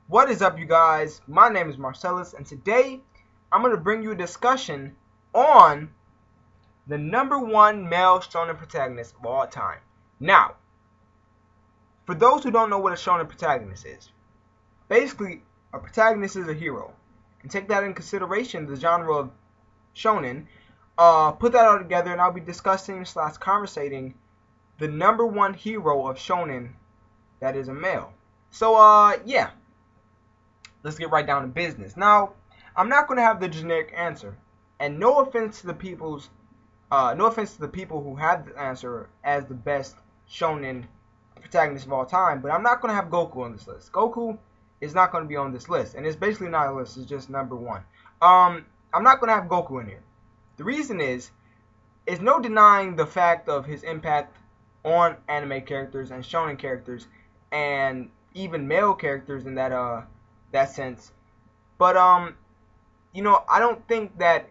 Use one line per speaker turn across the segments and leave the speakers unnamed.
What is up, you guys? My name is Marcellus, and today I'm going to bring you a discussion on the #1 male shonen protagonist of all time. Now, for those who don't know what a shonen protagonist is, basically, a protagonist is a hero. And take that in consideration, the genre of shonen. Put that all together, and I'll be discussing / conversating the #1 hero of shonen that is a male. So, yeah. Let's get right down to business. Now, I'm not going to have the generic answer, and no offense to the people who have the answer as the best shonen protagonist of all time, but I'm not going to have Goku on this list. Goku is not going to be on this list, and it's basically not a list. It's just #1. I'm not going to have Goku in here. The reason is no denying the fact of his impact on anime characters and shonen characters, and even male characters in that sense. But I don't think that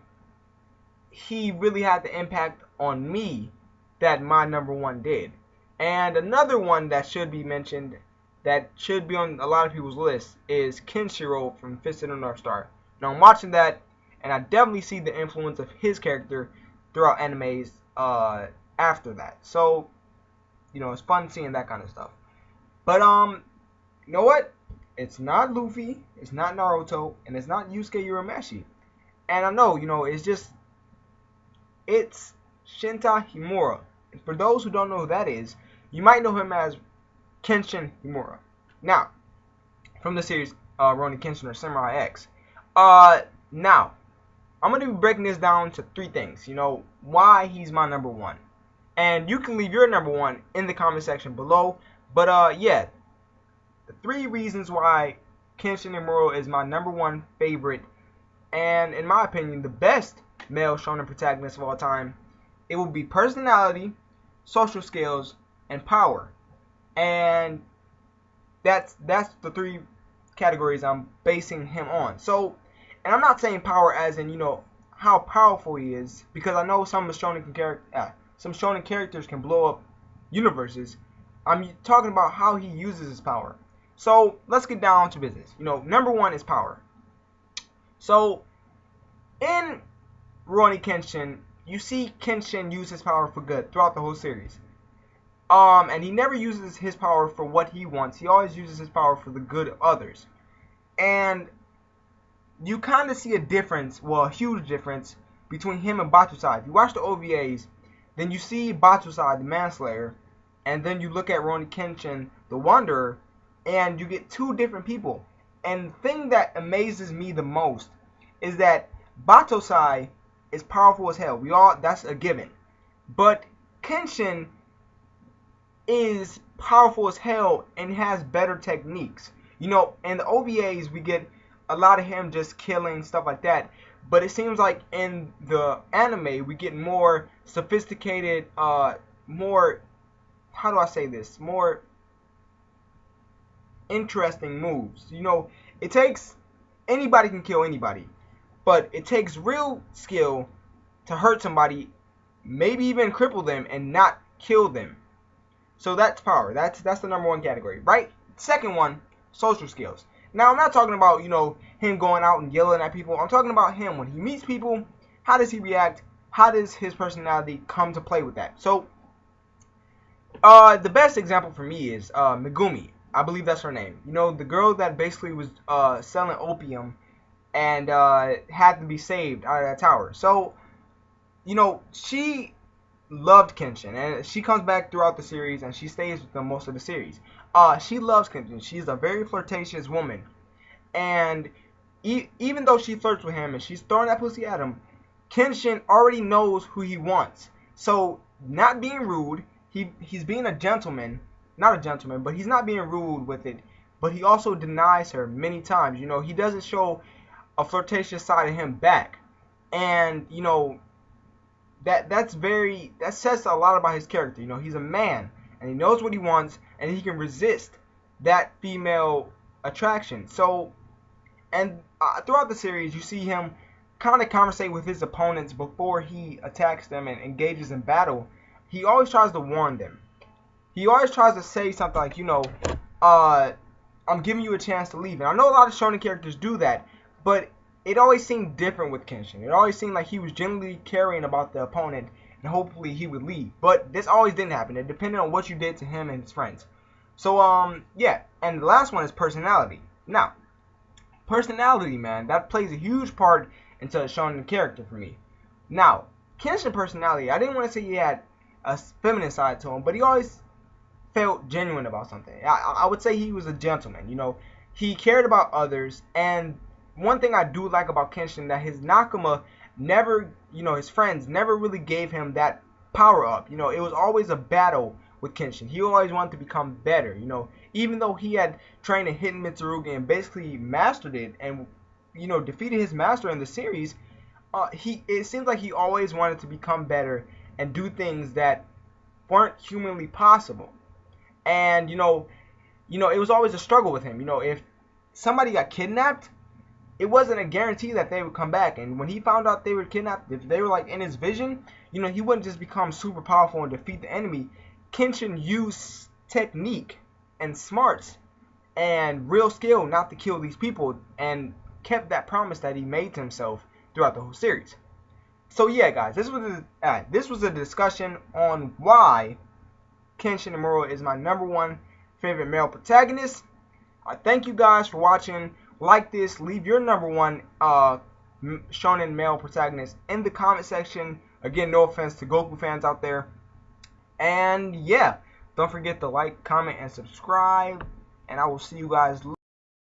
he really had the impact on me that my #1 did. And another one that should be mentioned, that should be on a lot of people's list, is Kenshiro from Fist of the North Star. Now, I'm watching that, and I definitely see the influence of his character throughout animes after that. So, it's fun seeing that kind of stuff. But you know what? It's not Luffy, it's not Naruto, and it's not Yusuke Urameshi. And I know, it's Shinta Himura. And for those who don't know who that is, you might know him as Kenshin Himura. Now, from the series Rurouni Kenshin or Samurai X. Now, I'm going to be breaking this down to 3 things. Why he's my #1. And you can leave your #1 in the comment section below. But, yeah. The 3 reasons why Kenshin Himura is my #1 favorite, and in my opinion, the best male shonen protagonist of all time. It will be personality, social skills, and power. And that's the 3 categories I'm basing him on. So, and I'm not saying power as in, how powerful he is, because I know some shonen characters can blow up universes. I'm talking about how he uses his power. So, let's get down to business. #1 is power. So, in Rurouni Kenshin, you see Kenshin use his power for good throughout the whole series. And he never uses his power for what he wants. He always uses his power for the good of others. And you kind of see a difference, well, a huge difference, between him and Batusai. If you watch the OVAs, then you see Batusai, the Manslayer, and then you look at Rurouni Kenshin, the Wanderer, and you get 2 different people. And the thing that amazes me the most is that Batusai is powerful as hell. That's a given. But Kenshin is powerful as hell and has better techniques. In the OVAs, we get a lot of him just killing, stuff like that. But it seems like in the anime, we get more sophisticated, more, how do I say this? More interesting moves. It takes, anybody can kill anybody, but it takes real skill to hurt somebody, maybe even cripple them and not kill them. So that's power. That's the #1 category, right? Second one, social skills. Now, I'm not talking about, him going out and yelling at people. I'm talking about him when he meets people. How does he react? How does his personality come to play with that? So, the best example for me is Megumi. I believe that's her name. The girl that basically was selling opium and had to be saved out of that tower. So, she loved Kenshin, and she comes back throughout the series, and she stays with them most of the series. She loves Kenshin. She's a very flirtatious woman, and even though she flirts with him and she's throwing that pussy at him, Kenshin already knows who he wants. So, not being rude, he's being a gentleman. Not a gentleman, but he's not being rude with it. But he also denies her many times. He doesn't show a flirtatious side of him back. And, that says a lot about his character. He's a man, and he knows what he wants, and he can resist that female attraction. So, and throughout the series, you see him kind of conversate with his opponents before he attacks them and engages in battle. He always tries to warn them. He always tries to say something like, I'm giving you a chance to leave. And I know a lot of shonen characters do that, but it always seemed different with Kenshin. It always seemed like he was genuinely caring about the opponent, and hopefully he would leave. But this always didn't happen. It depended on what you did to him and his friends. So, yeah. And the last one is personality. Now, personality, man, that plays a huge part into a shonen character for me. Now, Kenshin personality, I didn't want to say he had a feminine side to him, but he always felt genuine about something. I would say he was a gentleman. You know, he cared about others, and one thing I do like about Kenshin, that his Nakama never, you know, his friends never really gave him that power up. You know, it was always a battle with Kenshin. He always wanted to become better. You know, even though he had trained in Hidden Mitsurugi and basically mastered it, and you know, defeated his master in the series, it seems like he always wanted to become better and do things that weren't humanly possible. And it was always a struggle with him. You know, if somebody got kidnapped, it wasn't a guarantee that they would come back. And when he found out they were kidnapped, if they were like in his vision, you know, he wouldn't just become super powerful and defeat the enemy. Kenshin used technique and smarts and real skill not to kill these people, and kept that promise that he made to himself throughout the whole series. So yeah, guys, this was a discussion on why Kenshin Himura is my #1 favorite male protagonist. I thank you guys for watching. Like this, leave your #1 shonen male protagonist in the comment section. Again, no offense to Goku fans out there. And yeah, don't forget to like, comment, and subscribe. And I will see you guys later.